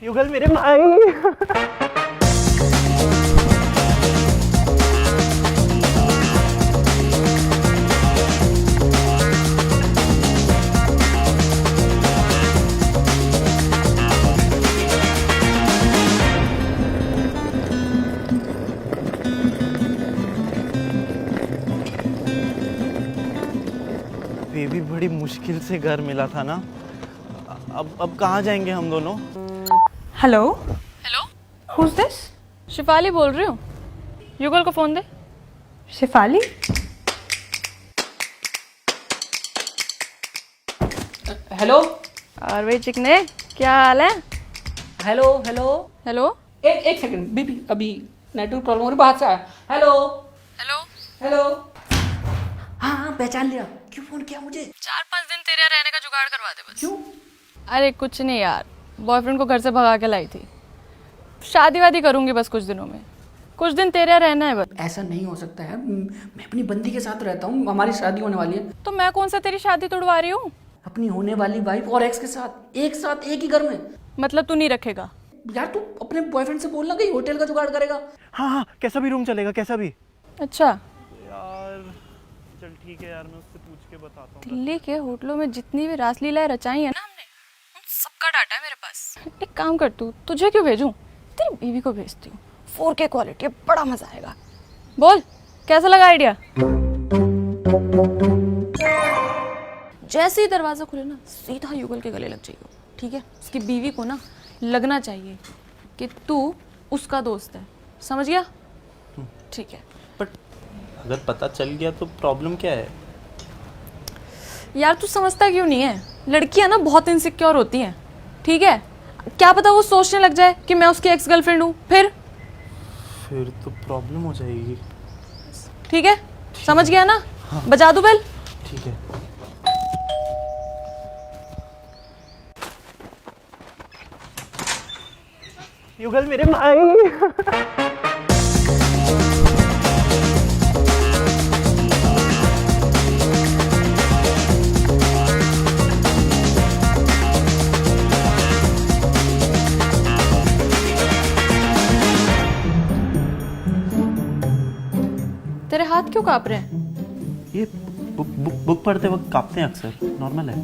युगल मेरे भाई। बेबी बड़ी मुश्किल से घर मिला था ना। अब कहाँ जाएंगे हम दोनों? Hello hello, who's this? Shifali बोल रही हूँ। युगल को फोन दे। शिफाली? हेलो और भाई चिकने, क्या हाल है? हेलो हेलो हेलो एक सेकंड बीबी, अभी नेटवर्क प्रॉब्लम हो रही, बाहर से आया। Hello hello. हेलो हाँ हाँ पहचान लिया। क्यों फोन किया मुझे? 4-5 दिन तेरे यहाँ रहने का जुगाड़ करवा दे बस। क्यों? अरे कुछ नहीं यार, बॉयफ्रेंड को घर से भगा के लाई थी। शादी वादी करूंगी बस कुछ दिनों में। कुछ दिन तेरे यहाँ रहना है बस। ऐसा नहीं हो सकता है, मैं अपनी बंदी के साथ रहता हूँ, हमारी शादी होने वाली है। तो मैं कौन सा तेरी शादी तोड़वा रही हूँ? अपनी होने वाली वाइफ और एक्स के साथ एक ही घर में। मतलब तू नहीं रखेगा? यार तू अपने बॉयफ्रेंड से बोलना कहीं होटल का जुगाड़ करेगा। हाँ हाँ, कैसा भी रूम चलेगा, कैसा भी। अच्छा, यार चल ठीक है यार, मैं उससे पूछ के बताता हूँ। दिल्ली के होटलों में जितनी भी रासलीलाएं रचाई है ना हमने, उन सबका डाटा है मेरे पास। एक काम कर, तू तुझे क्यों भेजूं, तेरी बीवी को भेजती हूँ। 4K क्वालिटी है, बड़ा मजा आएगा। बोल कैसा लगा आइडिया? जैसे ही दरवाजा खुले ना, सीधा युगल के गले लग जाइए, ठीक है? उसकी बीवी को ना लगना चाहिए कि तू उसका दोस्त है, समझ गया? ठीक है। बट अगर पता चल गया तो प्रॉब्लम क्या है? यार तू समझता क्यों नहीं है? लड़कियां ना बहुत इनसिक्योर होती हैं, ठीक है? क्या पता वो सोचने लग जाए कि मैं उसकी एक्स गर्लफ्रेंड हूँ, फिर तो प्रॉब्लम हो जाएगी। ठीक है, समझ गया ना? हाँ। बजा दूं बेल? ठीक है। युगल मेरे भाई। तेरे हाथ क्यों कांप रहे हैं? ये बुक पढ़ते वक्त कांपते हैं अक्सर, नॉर्मल है।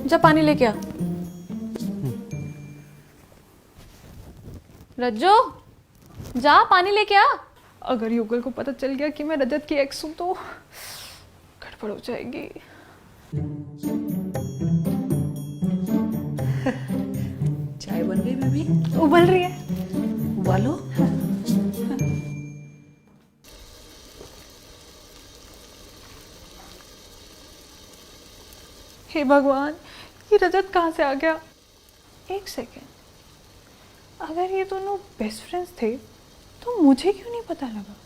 जा पानी लेके आ। रज्जो, जा पानी लेके आ। अगर युगल को पता चल गया कि मैं रजत की एक्स हूं तो गड़बड़ हो जाएगी। चाय बन गई बेबी? उबल रही है। उबालो। हे भगवान, ये रजत कहाँ से आ गया? एक सेकेंड, अगर ये दोनों बेस्ट फ्रेंड्स थे तो मुझे क्यों नहीं पता लगा?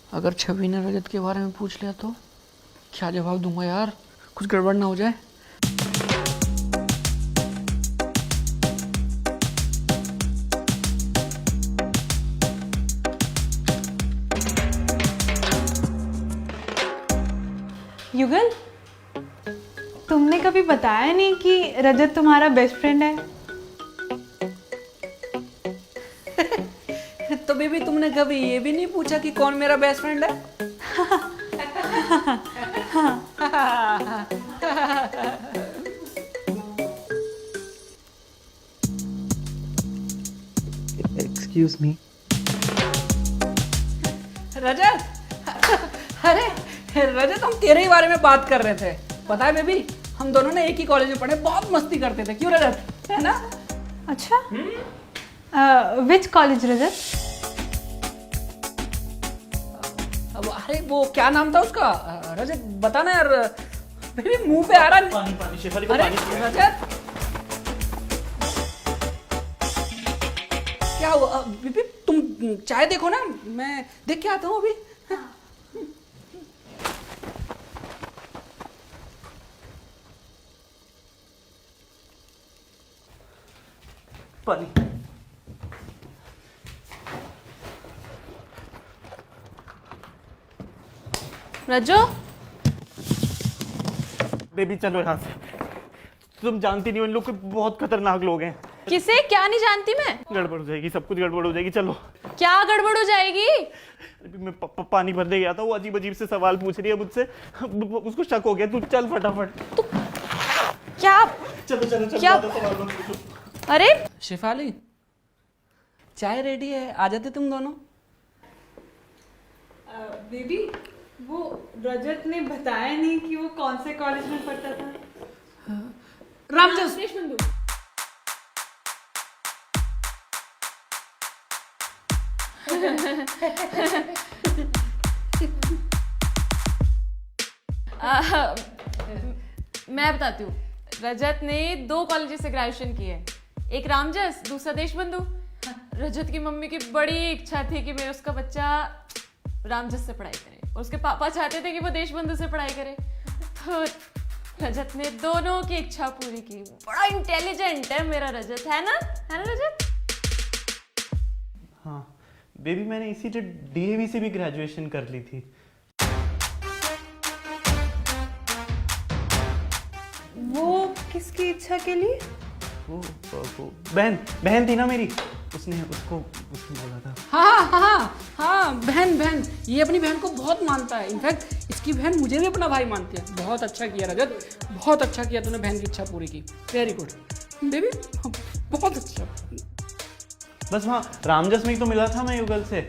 अगर छवि ने रजत के बारे में पूछ लिया तो क्या जवाब दूंगा यार? कुछ गड़बड़ ना हो जाए। युगल, तुमने कभी बताया नहीं कि रजत तुम्हारा बेस्ट फ्रेंड है। तो बेबी तुमने कभी ये भी नहीं पूछा कि कौन मेरा बेस्ट फ्रेंड है? Excuse me. रजत, अरे रजत, हम तेरे ही बारे में बात कर रहे थे। पता है बेबी, हम दोनों ने एक ही कॉलेज में पढ़े, बहुत मस्ती करते थे। क्यों रजत, है ना? अच्छा, विच कॉलेज रजत? अब अरे वो क्या नाम था उसका? रजत बताना यार। बेबी मुंह पे आ रहा। पानी शेफाली को अरे पानी। रजत, क्या हुआ? बेबी तुम चाय देखो ना, मैं देख के आता हूँ अभी। पानी। रज्जो, बेबी चलो यहाँ से। तुम जानती नहीं हो इन लोग को, बहुत खतरनाक लोग हैं। किसे क्या नहीं जानती मैं? गड़बड़ हो जाएगी, सब कुछ गड़बड़ हो जाएगी। चलो। क्या गड़बड़ हो जाएगी? अभी मैं पानी भरने गया था, वो अजीब अजीब से सवाल पूछ रही है मुझसे, उसको शक हो गया। तू चल फटाफट। तू क्या? चलो चलो चलो, क्या? ज्यादा सवाल मत पूछो। अरे शेफाली, चाय रेडी है, आ जाते तुम दोनों। बेबी, वो रजत ने बताया नहीं कि वो कौन से कॉलेज में पढ़ता था। रामजस, मैं बताती हूँ। रजत ने 2 कॉलेज से ग्रेजुएशन की है, एक रामजस, दूसरा देशबंधु। रजत की मम्मी की बड़ी इच्छा थी कि मैं उसका बच्चा रामजस से पढ़ाई करे और उसके पापा चाहते थे कि वो देशबंधु से पढ़ाई करे, तो रजत ने दोनों की इच्छा पूरी की। बड़ा इंटेलिजेंट है मेरा रजत, है ना रजत? हाँ बेबी, मैंने इसी डीएवी से भी ग्रेजुएशन कर ली थी। वो किसकी इच्छा के लिए? वो बहन थी ना मेरी, उसने बोला था। हाँ, बहन, ये अपनी बहन को बहुत मानता है। इनफैक्ट इसकी बहन मुझे भी अपना भाई मानती है। बहुत अच्छा किया रजत, बहुत अच्छा किया तूने बहन की इच्छा पूरी की। वेरी गुड बेबी, बहुत अच्छा। बस वहाँ रामजस में ही तो मिला था मैं युगल से,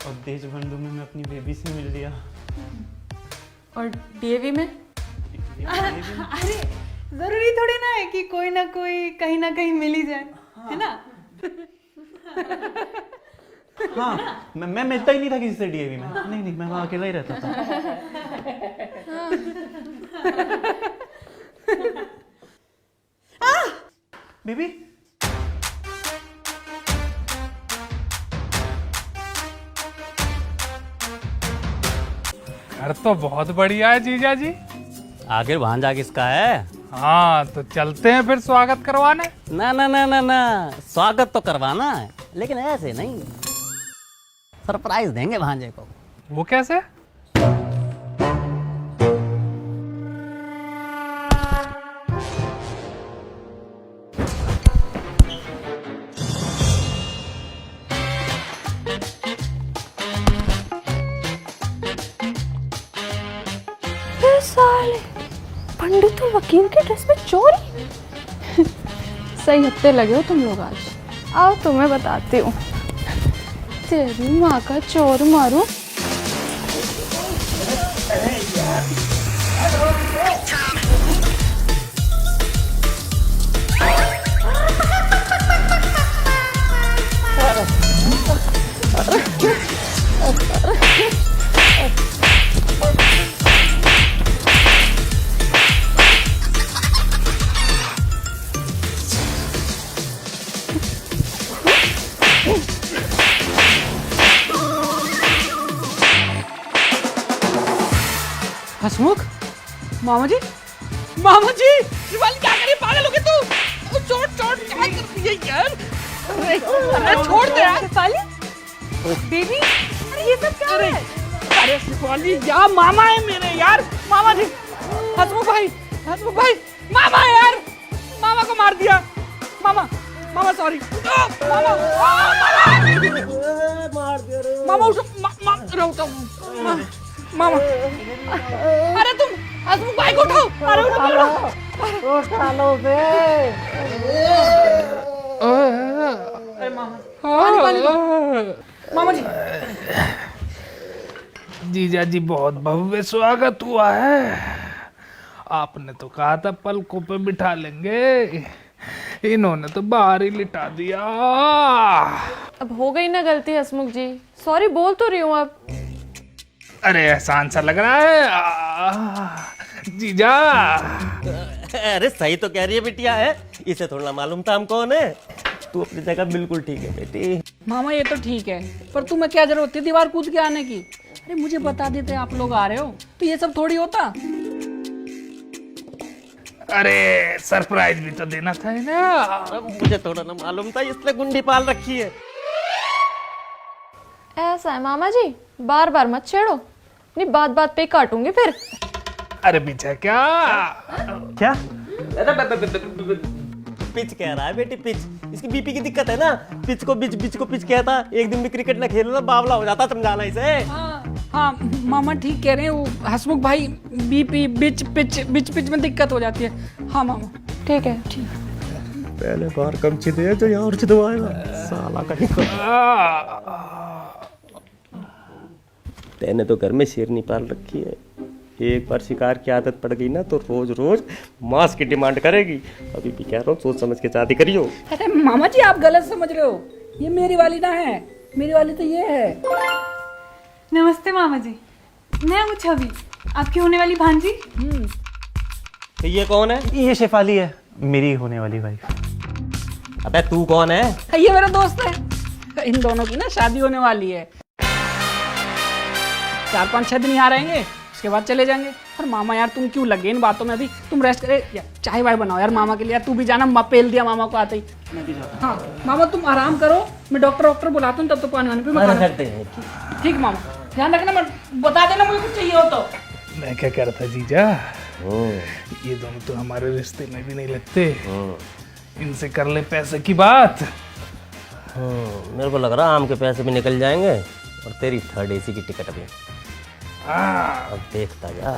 और देशबंधु में मैं अपनी बेबी से मिल लिया। और डीएवी में? अरे जरूरी थोड़ी ना है कि कोई ना कोई कहीं ना कहीं मिल ही जाए, है ना? हाँ, मैं मिलता ही नहीं था किसी से डीएवी में। नहीं, मैं वहाँ अकेला ही रहता था। बेबी, घर तो बहुत बढ़िया है जीजा जी। आखिर भांजा किसका है? हाँ तो चलते हैं फिर स्वागत करवाने। ना ना ना ना ना, स्वागत तो करवाना है लेकिन ऐसे नहीं, सरप्राइज देंगे भांजे को। वो कैसे? साले पंडित और वकील के ड्रेस में चोरी। सही हत्ते लगे हो तुम लोग आज। आओ तुम्हें बताती हूँ, तेरी माँ का चोर मारू। हसमुख, मामा जी, शिवाली क्या करी? पागल हो गई तू? चोट क्या कर रही है यार? अरे छोड़ दे यार। शिफाली, बेबी, अरे ये सब क्या है? अरे शिवाली, या मामा है मेरे यार। मामा जी, हसमुख भाई, मामा है यार। मामा को मार दिया। मामा सॉरी। मामा उठो, मामा। अरे तुम हसमुख भाई को उठाओ। अरे उठा लो बे। अरे मामा जी। जीजा जी बहुत भव्य स्वागत हुआ है। आपने तो कहा था पलकों पे बिठा लेंगे, इन्होंने तो बाहर ही लिटा दिया। अब हो गई ना गलती हसमुख जी, सॉरी बोल तो रही हूँ अब। अरे एहसान सा लग रहा है जीजा। अरे सही तो कह रही है बिटिया है, इसे थोड़ा मालूम था हम कौन है। तू अपनी जगह बिल्कुल ठीक है बेटी। मामा ये तो ठीक है, पर तुम्हें क्या जरूरत थी दीवार कूद के आने की? अरे मुझे बता देते आप लोग आ रहे हो तो ये सब थोड़ी होता। अरे सरप्राइज भी तो देना था ना। मुझे थोड़ा ना मालूम था, इसलिए गुंडी पाल रखी है। ऐसा है मामा जी, बार बार मत छेड़ो, नहीं बात बात पे काटूंगी फिर। अरे पीछे क्या, क्या? पिच कह रहा है बेटी, पिच। इसकी बीपी की दिक्कत है ना, पिच को पिच कहता। एक दिन भी क्रिकेट ना खेलो ना बावला हो जाता, समझाना इसे। हाँ मामा ठीक कह रहे हैं, वो हसमुख भाई बीपी पिच में दिक्कत हो जाती है। हाँ मामा ठीक है। पहले बार कम चिदे जो यहाँ और चिदवाएगा साला कहीं को। तेने तो घर में शेरनी पाल रखी है, एक बार शिकार की आदत पड़ गई ना तो रोज रोज मांस की डिमांड करेगी। अभी भी कह रहा हूँ सोच समझ के शादी करियो। अरे मामा जी आप गलत समझ रहे हो, ये मेरी वाली ना है, मेरी वाली तो ये है। नमस्ते मामा जी, मैं हूँ छवि, आपकी होने वाली भांजी। तो ये कौन है? ये शेफाली है, मेरी होने वाली वाइफ। अबे तू कौन है? ये मेरा दोस्त है। इन दोनों की ना शादी होने वाली है, 4-5-6 दिन यहाँ रहेंगे, उसके बाद चले जाएंगे। और मामा यार तुम क्यों लगे इन बातों में, अभी तुम रेस्ट करे यार, चाय वाय बनाओ यार मामा के लिए। यार तू भी जाना, पेल दिया मामा को आते ही। हाँ मामा तुम आराम करो, मैं डॉक्टर बुलाता हूँ, तब तो पानी वानी पे ठीक मामा, ध्यान रखना, मैं बता देना मुझे कुछ चाहिए हो तो। मैं क्या कह रहा था जीजा, ये दोनों तो हमारे रिश्ते में भी नहीं लगते, इनसे कर ले पैसे की बात। मेरे को लग रहा आम के पैसे भी निकल जाएंगे और तेरी 3rd AC की टिकट भी। अब देखता जा,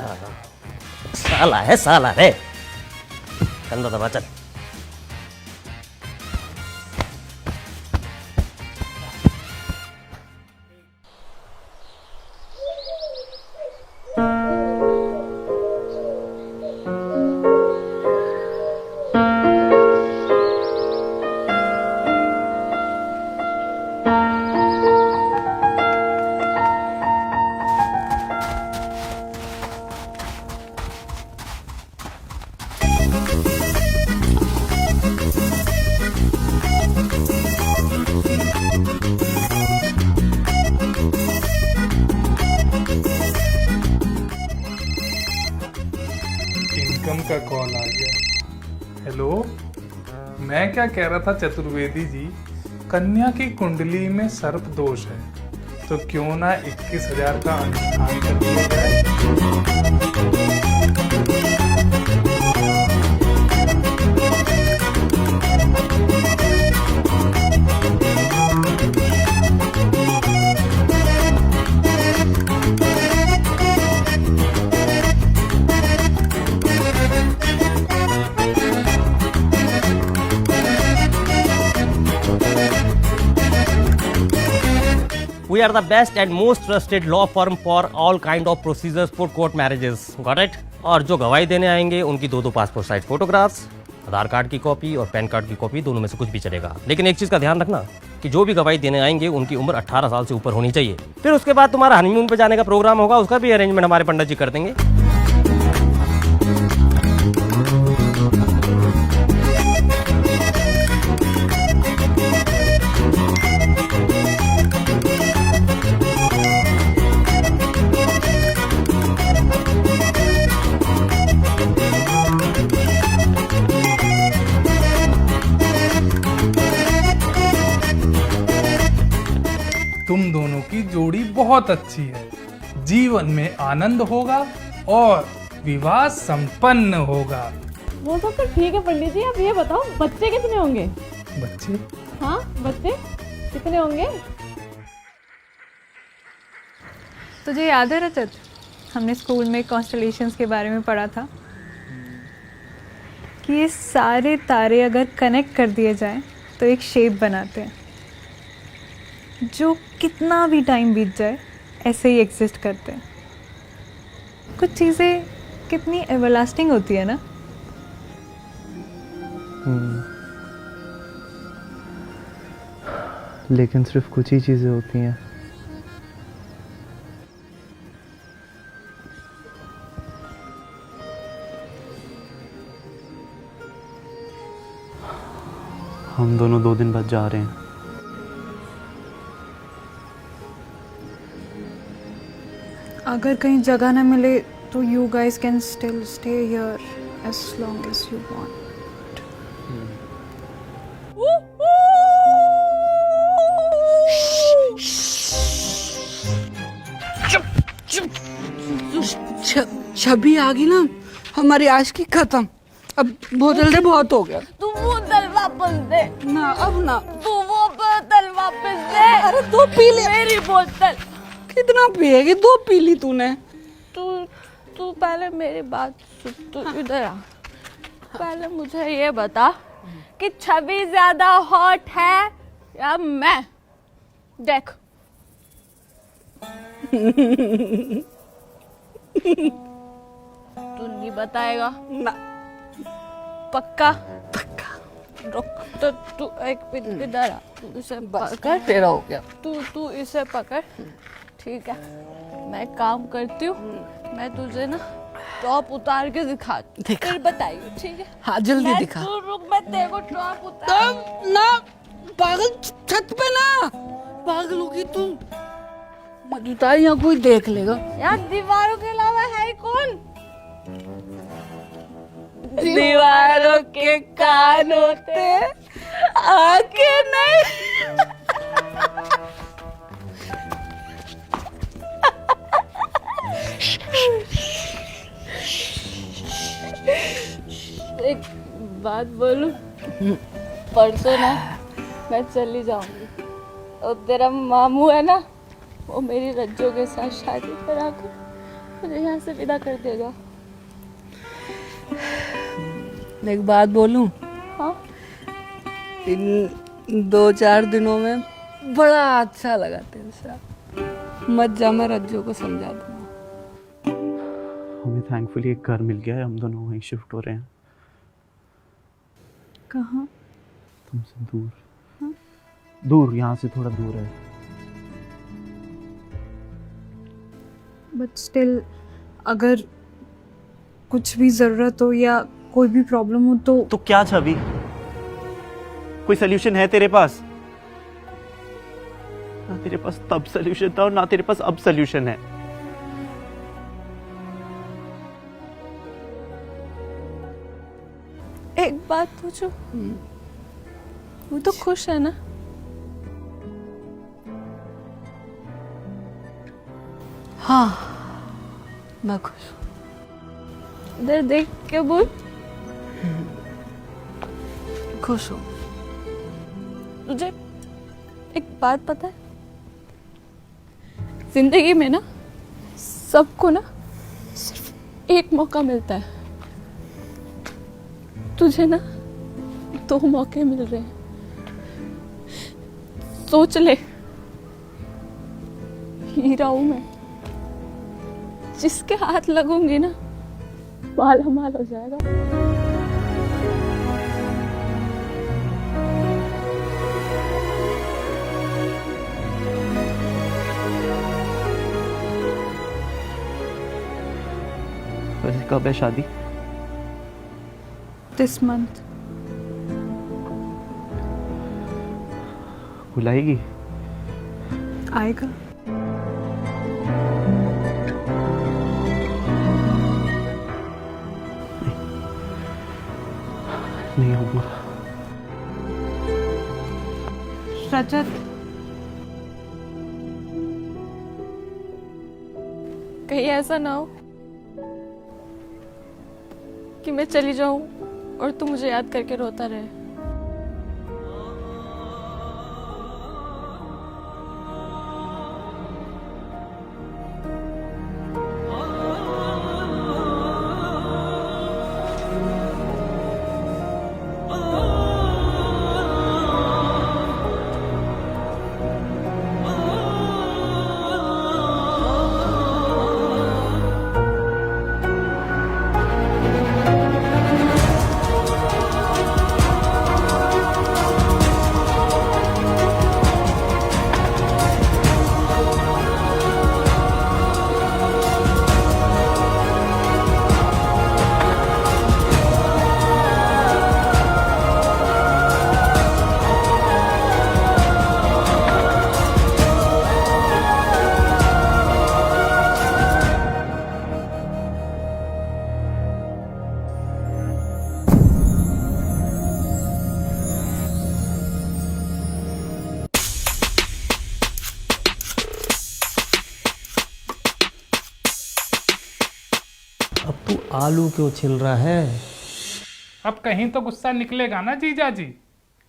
साला है साला रे। कंधा दबा चल। इनकम का कॉल आ गया। हेलो, मैं क्या कह रहा था चतुर्वेदी जी, कन्या की कुंडली में सर्प दोष है, तो क्यों ना 21,000 का अनुष्ठान कर दिया जाए। We are the best and most trusted law firm for all kind of procedures for court marriages. Got it? और जो गवाही देने आएंगे उनकी 2 पासपोर्ट साइज फोटोग्राफ्स, आधार कार्ड की कॉपी और पैन कार्ड की कॉपी, दोनों में से कुछ भी चलेगा। लेकिन एक चीज का ध्यान रखना कि जो भी गवाही देने आएंगे उनकी उम्र 18 साल से ऊपर होनी चाहिए। फिर उसके बाद तुम्हारा हनीमून पे जाने का प्रोग्राम होगा, उसका भी अरेंजमेंट हमारे पंडित जी कर देंगे। तुम दोनों की जोड़ी बहुत अच्छी है, जीवन में आनंद होगा और विवाह संपन्न होगा। वो सब तो ठीक है पंडित जी, आप ये बताओ बच्चे कितने होंगे? बच्चे? हाँ बच्चे कितने होंगे? तुझे याद है रजत, हमने स्कूल में कॉन्स्टलेशंस के बारे में पढ़ा था कि ये सारे तारे अगर कनेक्ट कर दिए जाएं तो एक शेप बनाते हैं जो कितना भी टाइम बीत जाए ऐसे ही एग्जिस्ट करते हैं। कुछ चीज़ें कितनी एवरलास्टिंग होती है ना। लेकिन सिर्फ कुछ ही चीज़ें होती हैं। हम दोनों 2 दिन बाद जा रहे हैं। अगर कहीं जगह ना मिले तो you guys can still stay here as long as you want. Chhavi आ गई ना, हमारी आशिकी खत्म। अब बोतल दे, बहुत हो गया। तू बोतल वापस दे। ना अब ना। तू वो बोतल वापस दे। अरे दो पी ले। मेरी बोतल। कितना पिएगी? दो पी ली तूने। तू पहले मेरी बात सुन। तू इधर आ। पहले मुझे ये बता कि छवि ज्यादा हॉट है या मैं? देख। तू नहीं बताएगा ना। पक्का? पक्का। रुक तो तू एक मिनट इधर आ। तू इसे पकड़। तेरा हो गया। तू इसे पकड़। ठीक है, मैं काम करती हूँ। मैं तुझे ना टॉप उतार के दिखाती हूँ, फिर बताइए। ठीक है? हाँ जल्दी मैं दिखा। तू रुक, मैं तेरे को टॉप उतार। ना पागल, छत पे ना। पागल होगी तू। मत उतार, यहाँ कोई देख लेगा। यार दीवारों के अलावा है ही कौन? दीवारों के कान होते, आंखें नहीं। एक बात बोलूं, परसों ना मैं चली जाऊंगी और तेरा मामू है ना, वो मेरी रज्जो के साथ शादी करा कर मुझे यहाँ से विदा कर देगा। एक बात बोलूं, हाँ? इन 2-4 दिनों में बड़ा अच्छा लगा तेरे साथ। मत जा, मैं रज्जो को समझा दूंगा। हमें थैंकफुली एक घर मिल गया है, हम दोनों वहीं शिफ्ट हो रहे हैं। कहाँ? तुमसे दूर। दूर, यहाँ से थोड़ा दूर है। बट स्टिल अगर कुछ भी ज़रूरत हो या कोई भी प्रॉब्लम हो तो क्या छवि, कोई सोल्यूशन है तेरे पास? ना तेरे पास तब सोल्यूशन था और ना तेरे पास अब सोल्यूशन है। एक बात पूछूं, वो तो खुश है ना? हाँ मैं खुश हूँ। इधर देख के बोल। खुश हूँ। तुझे एक बात पता है, जिंदगी में ना सबको ना सिर्फ एक मौका मिलता है। तुझे ना 2 मौके मिल रहे हैं। सोच ले, हीरा हूं मैं, जिसके हाथ लगूंगी ना माला माल हो जाएगा। वैसे कब है शादी? This month. बुलाएगी? आएगा। नहीं होगा। रजत, कहीं ऐसा ना हो कि मैं चली जाऊं और तू मुझे याद करके रोता रहे। अब तू आलू क्यों छिल रहा है? अब कहीं तो गुस्सा निकलेगा ना जीजा जी।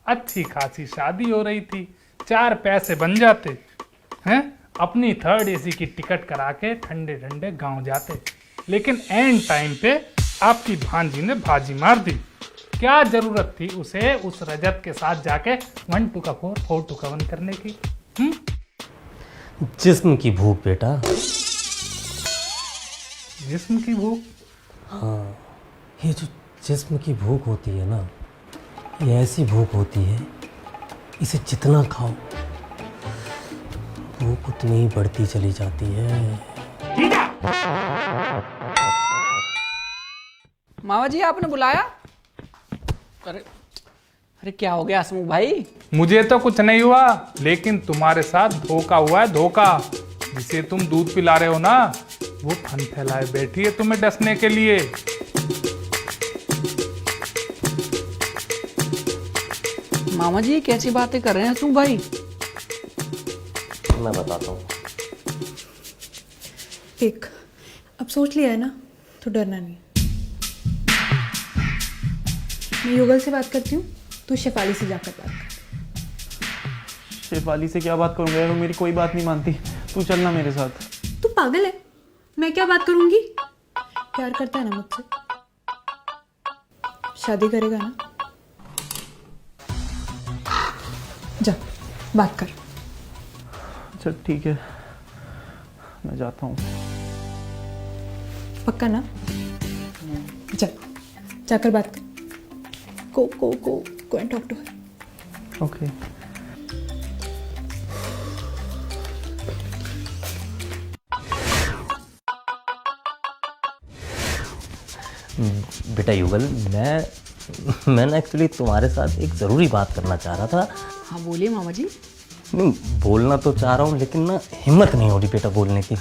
अच्छी खासी शादी हो रही थी, 4 पैसे बन जाते हैं, अपनी 3rd AC की टिकट करा के ठंडे ठंडे गांव जाते। लेकिन एंड टाइम पे आपकी भांजी ने बाजी मार दी। क्या जरूरत थी उसे उस रजत के साथ जाके 1 2 का 4 4 2 का 1 करने की? जिस्म की भूख बेटा। जिस्म की भूख? हाँ, ये जो जिस्म की भूख होती है ना, ये ऐसी भूख होती है, इसे जितना खाओ भूख उतनी ही बढ़ती चली जाती है। मामा जी आपने बुलाया? अरे अरे क्या हो गया हसमुख भाई? मुझे तो कुछ नहीं हुआ, लेकिन तुम्हारे साथ धोखा हुआ है, धोखा। जिसे तुम दूध पिला रहे हो ना, वो फन फैलाए बैठी है तुम्हें डसने के लिए। मामा जी कैसी बातें कर रहे हैं हसमुख भाई? मैं बताता हूँ। एक अब सोच लिया है ना, तो डरना नहीं। मैं युगल से बात करती हूँ, तू शेफाली से जाकर बात कर। शेफाली से क्या बात करूंगा यार, वो मेरी कोई बात नहीं मानती। तू चलना मेरे साथ। तू पागल है? मैं क्या बात करूंगी? प्यार करता है ना मुझसे? शादी करेगा ना? जा बात कर। चल ठीक है, मैं जाता हूँ। पक्का ना? जा जाकर बात कर। Go and talk to her. Okay. बेटा युगल, मैं ना एक्चुअली तुम्हारे साथ एक ज़रूरी बात करना चाह रहा था। हाँ बोलिए मामा जी। नहीं, बोलना तो चाह रहा हूँ, लेकिन ना हिम्मत नहीं हो रही बेटा बोलने की।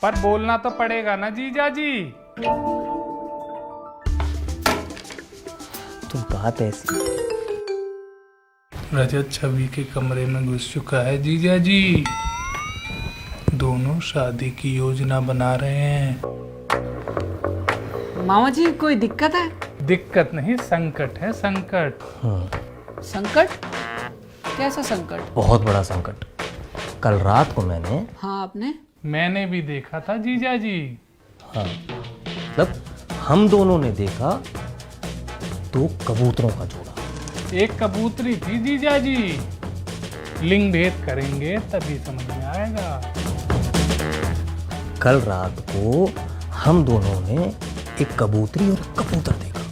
पर बोलना तो पड़ेगा ना जीजा जी। तो बात ऐसी, रजत छवि के कमरे में घुस चुका है जीजा जी। दोनों शादी की योजना बना रहे हैं। मामा जी कोई दिक्कत है? दिक्कत नहीं, संकट है, संकट। संकट? कैसा संकट? बहुत बड़ा संकट। कल रात को हाँ आपने? मैंने भी देखा था जीजा जी। हाँ मतलब हम दोनों ने देखा 2 कबूतरों का जोड़ा। एक कबूतरी थी जीजा जी। लिंग भेद करेंगे तभी समझ में आएगा। कल रात को हम दोनों ने एक कबूतरी और एक कबूतर देखा,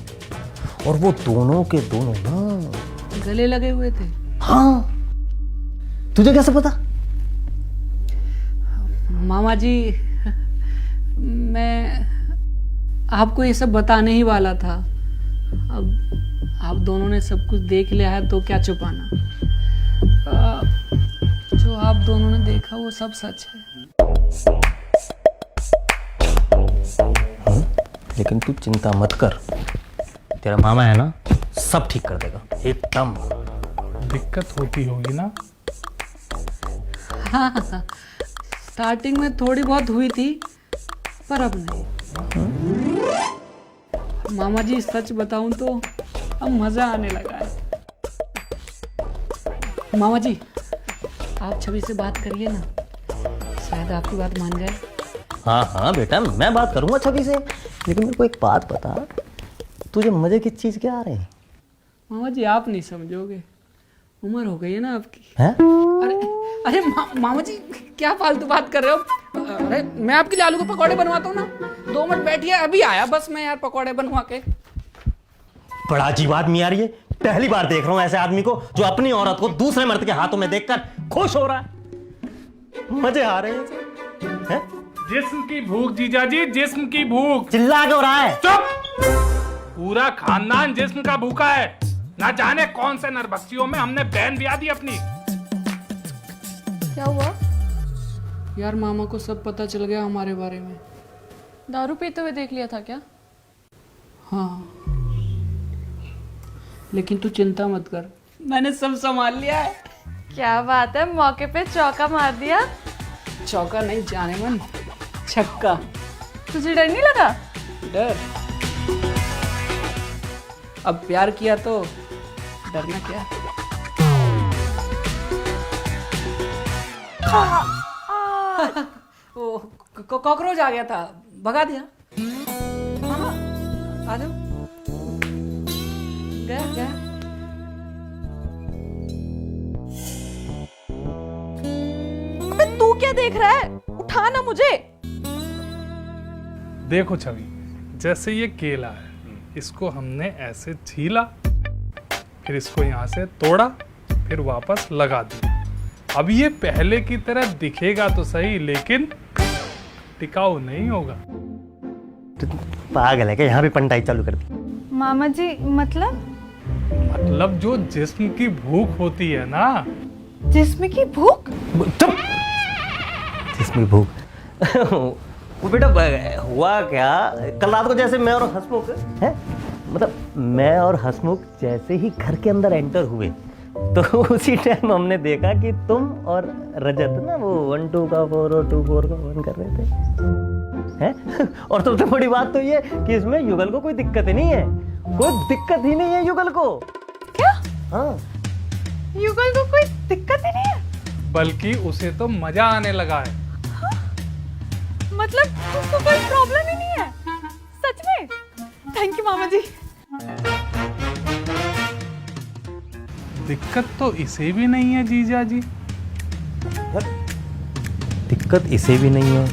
और वो दोनों के दोनों ना गले लगे हुए थे। हाँ, तुझे कैसे पता? मामा जी मैं आपको ये सब बताने ही वाला था। अब आप दोनों ने सब कुछ देख लिया है तो क्या छुपाना। जो आप दोनों ने देखा वो सब सच है। लेकिन तू चिंता मत कर, तेरा मामा है ना, सब ठीक कर देगा एकदम। दिक्कत होती होगी ना? हाँ, स्टार्टिंग में थोड़ी बहुत हुई थी, पर अब नहीं। मामा जी सच बताऊं तो अब मजा आने लगा है। मामा जी आप छवि से बात करिए ना, शायद आपकी बात मान जाए। हाँ हाँ बेटा, मैं बात करूंगा छवि से, लेकिन मेरे को एक बात बता, तुझे मजे की चीज क्या आ रही है? मामा जी आप नहीं समझोगे, उम्र हो गई है ना आपकी। हैं? अरे अरे मामा जी क्या फालतू बात कर रहे हो? अरे मैं आपके लिए आलू के पकौड़े बनवाता हूँ ना। 2 मिनट बैठिए, अभी आया बस मैं यार पकौड़े बनवा के। बड़ा अजीब आदमी यार ये, पहली बार देख रहा हूँ ऐसे आदमी को जो अपनी औरत को दूसरे मर्द के हाथों में देखकर खुश हो रहा है। मजे आ रहे हैं। जिस्म की भूख जीजा जी, जिस्म की भूख। चिल्ला क्यों रहा है? चुप! पूरा खानदान जिस्म का भूखा है। ना जाने कौन से नरभक्षियों में हमने बहन ब्याह दी अपनी। क्या हुआ? यार मामा को सब पता चल गया हमारे बारे में। दारू पीते हुए देख लिया था क्या? हाँ, लेकिन तू चिंता मत कर, मैंने सब संभाल लिया है। क्या बात है, मौके पे चौका मार दिया। चौका नहीं जाने मन, छक्का। तुझे डर नहीं लगा? डर? अब प्यार किया तो डरना क्या। वो कॉकरोच आ गया था, भगा दिया। हाँ, आ जाओ। गया गया। अबे तू क्या देख रहा है, उठा ना मुझे। देखो छवि, जैसे ये केला है, इसको हमने ऐसे छीला, फिर इसको यहाँ से तोड़ा, फिर वापस लगा दिया। अब ये पहले की तरह दिखेगा तो सही, लेकिन टिकाऊ नहीं होगा। पागल है क्या, यहाँ भी पंटाई चालू कर दी। मामा जी मतलब जो जिस्म की भूख होती है ना, जिस्म की भूख? चुप। जिसमें भूख वो बेटा हुआ क्या, कल रात को जैसे मैं और हसमुख है, मतलब मैं और हसमुख जैसे ही घर के अंदर एंटर हुए तो उसी टाइम हमने देखा कि तुम और रजत ना वो 1 2 का 4 और 2 4 का 1 कर रहे थे हैं। और सबसे बड़ी बात तो ये कि इसमें युगल को कोई दिक्कत ही नहीं है, कोई दिक्कत ही नहीं है युगल को। क्या? हाँ, युगल को कोई दिक्कत ही नहीं है? बल्कि उसे तो मजा आने लगा है। मतलब उसको कोई प्रॉब्लम ही नहीं है? सच में? थैंक यू मामा जी। दिक्कत तो इसे भी नहीं है जीजा जी। दिक्कत इसे भी नहीं है,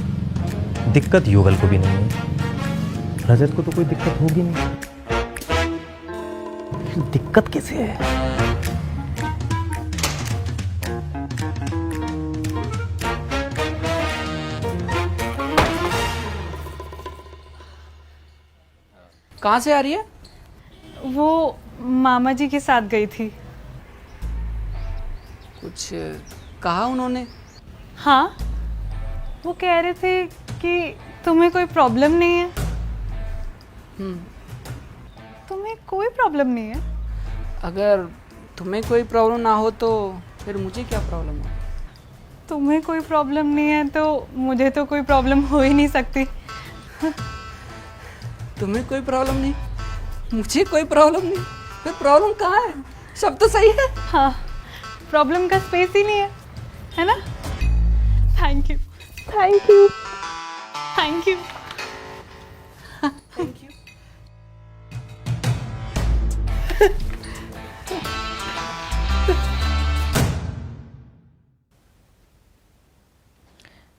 दिक्कत युगल को भी नहीं है, रजत को तो कोई दिक्कत होगी नहीं, दिक्कत किसे है? कहाँ से आ रही है? वो मामा जी के साथ गई थी। कुछ कहा उन्होंने? हाँ, वो कह रहे थे कि तुम्हें कोई प्रॉब्लम नहीं है। तुम्हें कोई प्रॉब्लम नहीं है? अगर तुम्हें कोई प्रॉब्लम ना हो तो फिर मुझे क्या प्रॉब्लम हो? तुम्हें कोई प्रॉब्लम नहीं है तो मुझे तो कोई प्रॉब्लम हो ही नहीं सकती। तुम्हें कोई प्रॉब्लम नहीं, मुझे कोई प्रॉब्लम नहीं, फिर प्रॉब्लम कहाँ है? सब तो सही है। हाँ, प्रॉब्लम का स्पेस ही नहीं है ना? Thank you, thank you, thank you, thank you.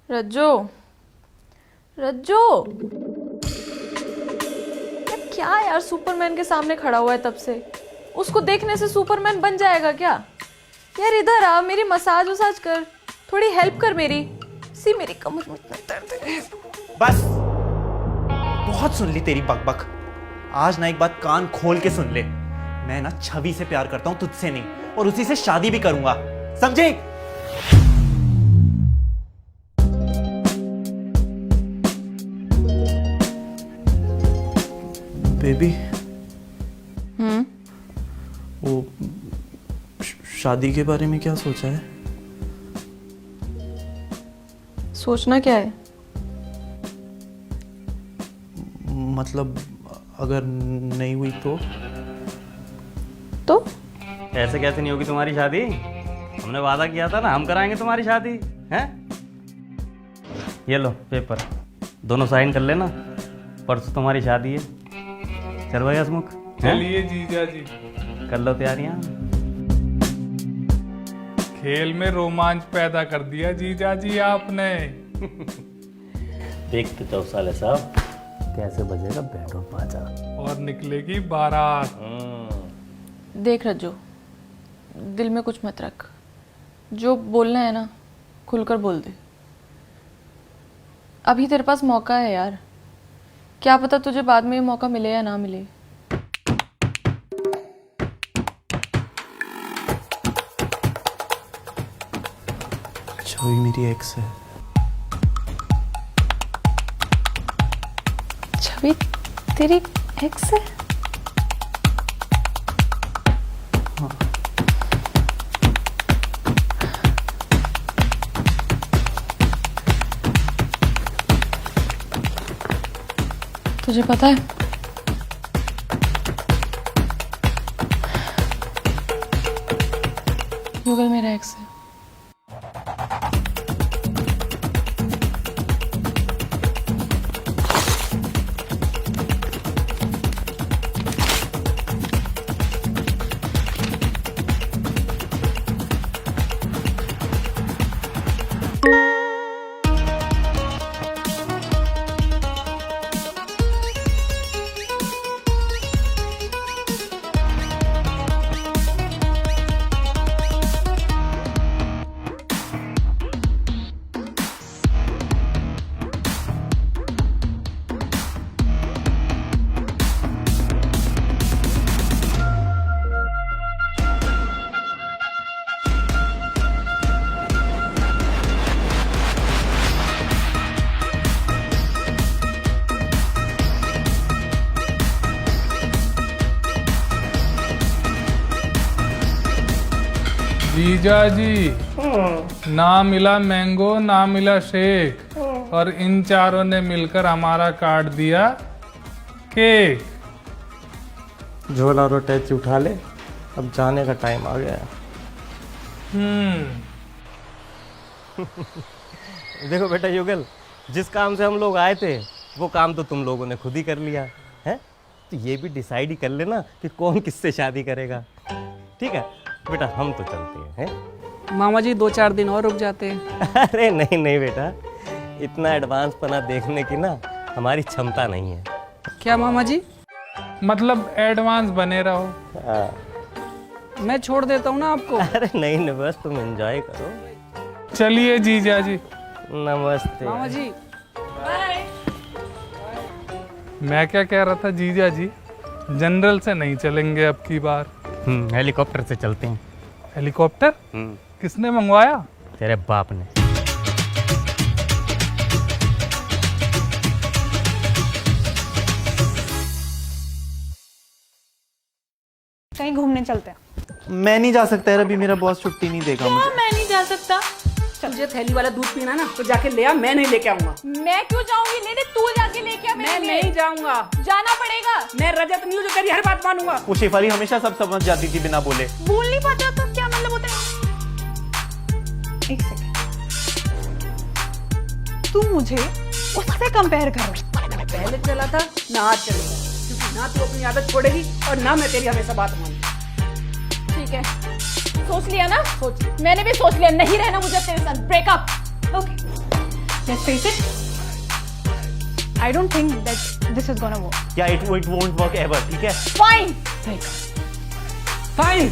Rajjo, Rajjo, क्या यार, सुपरमैन के सामने खड़ा हुआ है तब से, उसको देखने से सुपरमैन बन जाएगा क्या? यार इधर आ, मेरी मसाज वसाज कर, थोड़ी हेल्प कर मेरी। सी मेरी कमर में इतना दर्द है। बस बहुत सुन ली तेरी बकबक, आज ना एक बात कान खोल के सुन ले। मैं ना छवि से प्यार करता हूं, तुझसे नहीं, और उसी से शादी भी करूंगा, समझे? बेबी, वो शादी के बारे में क्या सोचा है? सोचना क्या है? मतलब अगर नहीं हुई तो? ऐसे कैसे नहीं होगी तुम्हारी शादी? हमने वादा किया था ना, हम कराएंगे तुम्हारी शादी, हैं? ये लो पेपर, दोनों साइन कर लेना, परसों तुम्हारी शादी है। चल भाई हसमुख, चलिए जीजा जी, कर लो तैयारियां। खेल में रोमांच पैदा कर दिया जीजा जी आपने। देखते 4 साल साहब कैसे बजेगा बैंड और बाजा, और निकलेगी बारात। देख रज्जो, दिल में कुछ मत रख, जो बोलना है ना खुलकर बोल दे। अभी तेरे पास मौका है यार, क्या पता तुझे बाद में ये मौका मिले या ना मिले। छवि मेरी एक्स है। छवि तेरी एक्स है? तुझे पता है युगल मेरा एक्स है। जीजा जी, ना मिला मैंगो ना मिला शेक, और इन चारों ने मिलकर हमारा काट दिया केक। झोला और अटैची उठा ले, अब जाने का टाइम आ गया है। देखो बेटा युगल, जिस काम से हम लोग आए थे वो काम तो तुम लोगों ने खुद ही कर लिया है। तो ये भी डिसाइड ही कर लेना कि कौन किससे शादी करेगा। ठीक है बेटा, हम तो चलते हैं। मामा जी 2-4 दिन और रुक जाते हैं। अरे नहीं नहीं बेटा, इतना एडवांस पना देखने की ना हमारी क्षमता नहीं है। क्या मामा जी? मतलब एडवांस बने रहो। हाँ। मैं छोड़ देता हूँ ना आपको। अरे नहीं नहीं, बस तुम एंजॉय करो। चलिए जीजा जी। नमस्ते मामा जी मैं क्या कह रहा था जीजा जी, जनरल से नहीं चलेंगे अब की बार। हेलीकॉप्टर से चलते हैं। हेलीकॉप्टर? किसने मंगवाया? तेरे बाप ने। कहीं घूमने चलते हैं। मैं नहीं जा सकता यार, अभी मेरा बॉस छुट्टी नहीं देगा मुझे। मैं नहीं जा सकता। तुझे थैली वाला दूध पीना ना तो जाके ले आ, मैं नहीं लेके आऊंगा। मैं क्यों जाऊंगी? लेने तू जाके लेके आ मेरे मैं लिए। नहीं जाऊंगा। जाना पड़ेगा। मैं रजत नहीं हूँ जो तेरी हर बात मानूंगा। वो शेफाली हमेशा सब समझ जाती थी बिना बोले। बोल नहीं पाता तो क्या मतलब होता है? एक सेकंड, तू मुझे उससे कंपेयर करो। पहले चला था ना आज चलेगा, क्योंकि ना तू अपनी आदत छोड़ेगी और ना मैं तेरी हमेशा बात मानूंगी। ठीक है, सोच लिया ना? सोच, मैंने भी सोच लिया, नहीं रहना मुझे तेरे साथ। Breakup. Okay, let's face it, I don't think that this is gonna work. या it won't work ever, ठीक है? फाइन। फाइन।